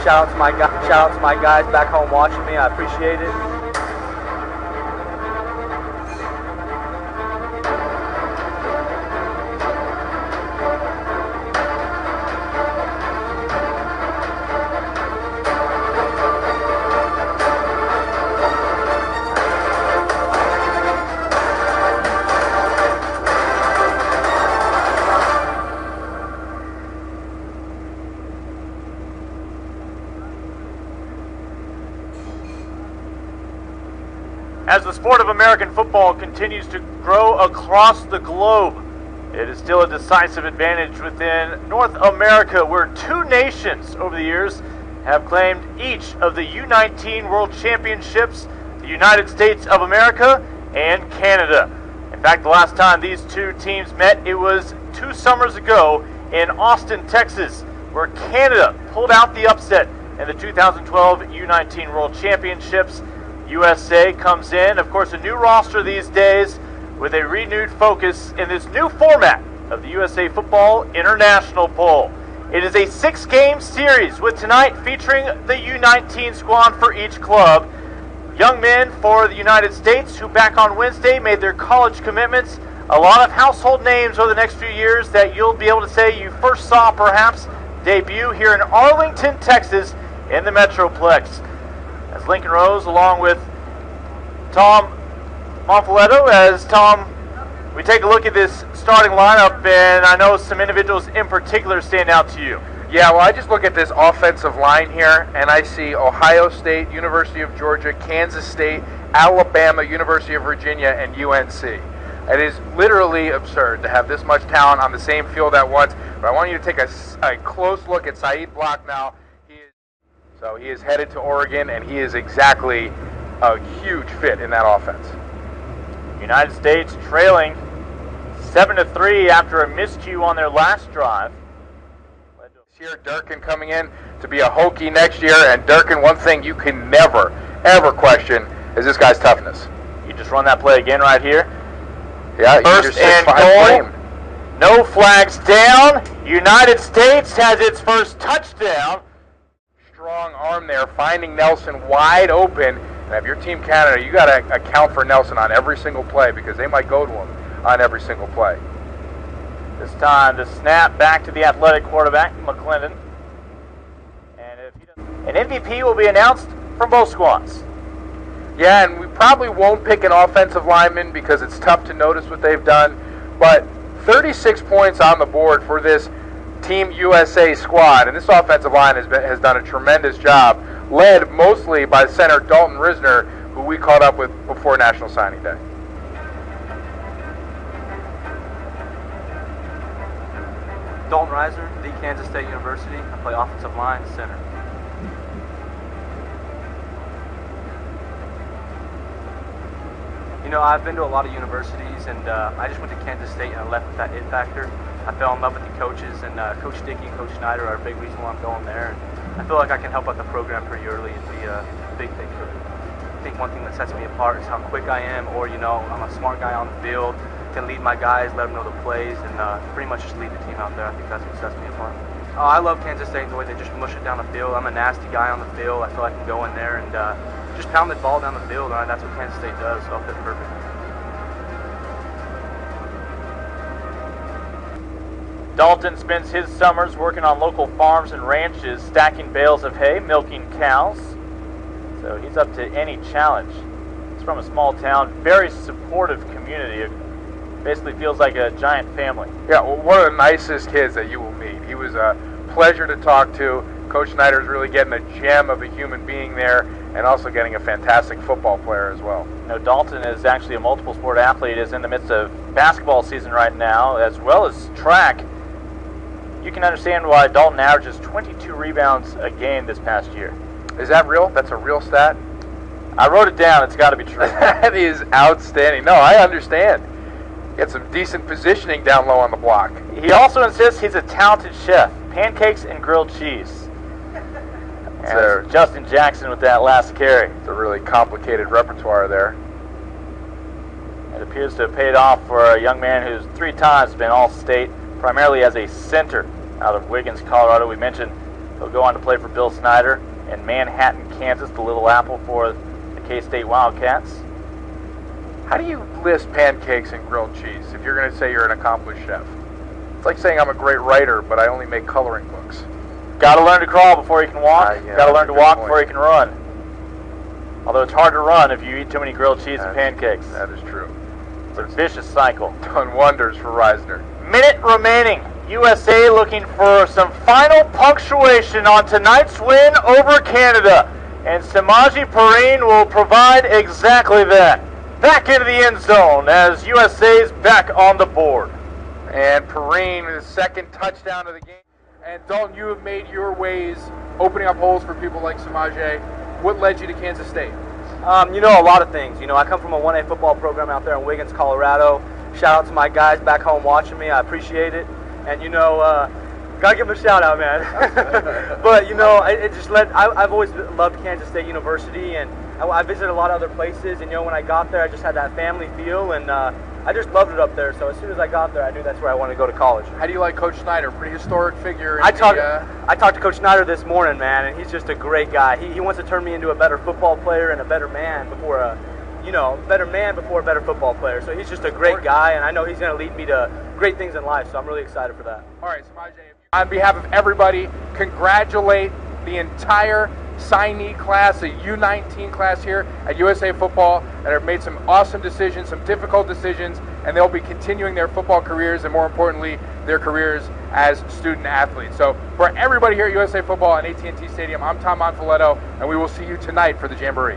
Shout out to my guys back home watching me. I appreciate it. As the sport of American football continues to grow across the globe, it is still a decisive advantage within North America, where two nations over the years have claimed each of the U19 World Championships, the United States of America and Canada. In fact, the last time these two teams met, it was 2 summers ago in Austin, Texas, where Canada pulled out the upset in the 2012 U19 World Championships. USA comes in, of course, a new roster these days with a renewed focus in this new format of the USA Football International Bowl. It is a 6-game series with tonight featuring the U19 squad for each club. Young men for the United States who back on Wednesday made their college commitments. A lot of household names over the next few years that you'll be able to say you first saw perhaps debut here in Arlington, Texas in the Metroplex. As Lincoln Rose, along with Tom Monfiletto, as Tom, we take a look at this starting lineup, and I know some individuals in particular stand out to you. Yeah, well, I just look at this offensive line here, and I see Ohio State, University of Georgia, Kansas State, Alabama, University of Virginia, and UNC. It is literally absurd to have this much talent on the same field at once, but I want you to take a close look at Saeed Block now. So he is headed to Oregon, and he is exactly a huge fit in that offense. United States trailing 7-3 after a miscue on their last drive. Here, Durkin coming in to be a Hokie next year, and Durkin, one thing you can never, ever question is this guy's toughness. You just run that play again right here. Yeah, first and goal. No flags down. United States has its first touchdown. Strong arm there, finding Nelson wide open. And if you're Team Canada, you got to account for Nelson on every single play because they might go to him on every single play. This time the snap back to the athletic quarterback, McClendon. And if he doesn't, an MVP will be announced from both squads. Yeah, and we probably won't pick an offensive lineman because it's tough to notice what they've done. But 36 points on the board for this Team USA squad, and this offensive line has done a tremendous job, led mostly by center Dalton Risner, who we caught up with before National Signing Day. Dalton Risner, the Kansas State University. I play offensive line, center. You know, I've been to a lot of universities, and I just went to Kansas State and I left with that it factor. I fell in love with the coaches, and Coach Dickey and Coach Schneider are a big reason why I'm going there. And I feel like I can help out the program pretty early and be a big thing for them. I think one thing that sets me apart is how quick I am, or, you know, I'm a smart guy on the field, can lead my guys, let them know the plays, and pretty much just lead the team out there. I think that's what sets me apart. I love Kansas State and the way they just mush it down the field. I'm a nasty guy on the field. I feel I can go in there and just pound the ball down the field, and that's what Kansas State does, so I'll fit perfect. Dalton spends his summers working on local farms and ranches, stacking bales of hay, milking cows. So he's up to any challenge. He's from a small town, very supportive community. It basically feels like a giant family. Yeah, well, one of the nicest kids that you will meet. He was a pleasure to talk to. Coach Schneider's really getting a gem of a human being there, and also getting a fantastic football player as well. You know, Dalton is actually a multiple sport athlete, is in the midst of basketball season right now, as well as track. You can understand why Dalton averages 22 rebounds a game this past year. Is that real? That's a real stat? I wrote it down. It's got to be true. That is outstanding. No, I understand. Get some decent positioning down low on the block. He also insists he's a talented chef. Pancakes and grilled cheese. And Justin Jackson with that last carry. It's a really complicated repertoire there. It appears to have paid off for a young man who's 3 times been All-State, primarily as a center out of Wiggins, Colorado. We mentioned He'll go on to play for Bill Snyder in Manhattan, Kansas, the Little Apple for the K-State Wildcats. How do you list pancakes and grilled cheese if you're going to say you're an accomplished chef? It's like saying I'm a great writer, but I only make coloring books. Got to learn to crawl before you can walk. Yeah, Got to learn to walk point. before you can run. Although it's hard to run if you eat too many grilled cheese and pancakes. That is true. It's a vicious cycle. Done wonders for Risner. Minute remaining. USA looking for some final punctuation on tonight's win over Canada. And Samaje Perine will provide exactly that. Back into the end zone as USA's back on the board. And Perine, the second touchdown of the game. And Dalton, you have made your ways opening up holes for people like Samaje. What led you to Kansas State? You know, a lot of things. You know, I come from a 1A football program out there in Wiggins, Colorado. Shout out to my guys back home watching me. I appreciate it. And, you know, gotta give them a shout out, man. But, you know, it just led, I've always loved Kansas State University, and I visited a lot of other places. And, you know, when I got there, I just had that family feel, and I just loved it up there. So as soon as I got there, I knew that's where I wanted to go to college. How do you like Coach Snyder? Pretty historic figure. I talked to Coach Snyder this morning, man, and he's just a great guy. He wants to turn me into a better football player and a better man before a better football player. So he's just a great guy, and I know he's going to lead me to great things in life. So I'm really excited for that. All right, Samaje, on behalf of everybody, congratulate the entire signee class, the U19 class here at USA Football, that have made some awesome decisions, some difficult decisions, and they'll be continuing their football careers and, more importantly, their careers as student athletes. So for everybody here at USA Football and AT&T Stadium, I'm Tom Monfiletto, and we will see you tonight for the Jamboree.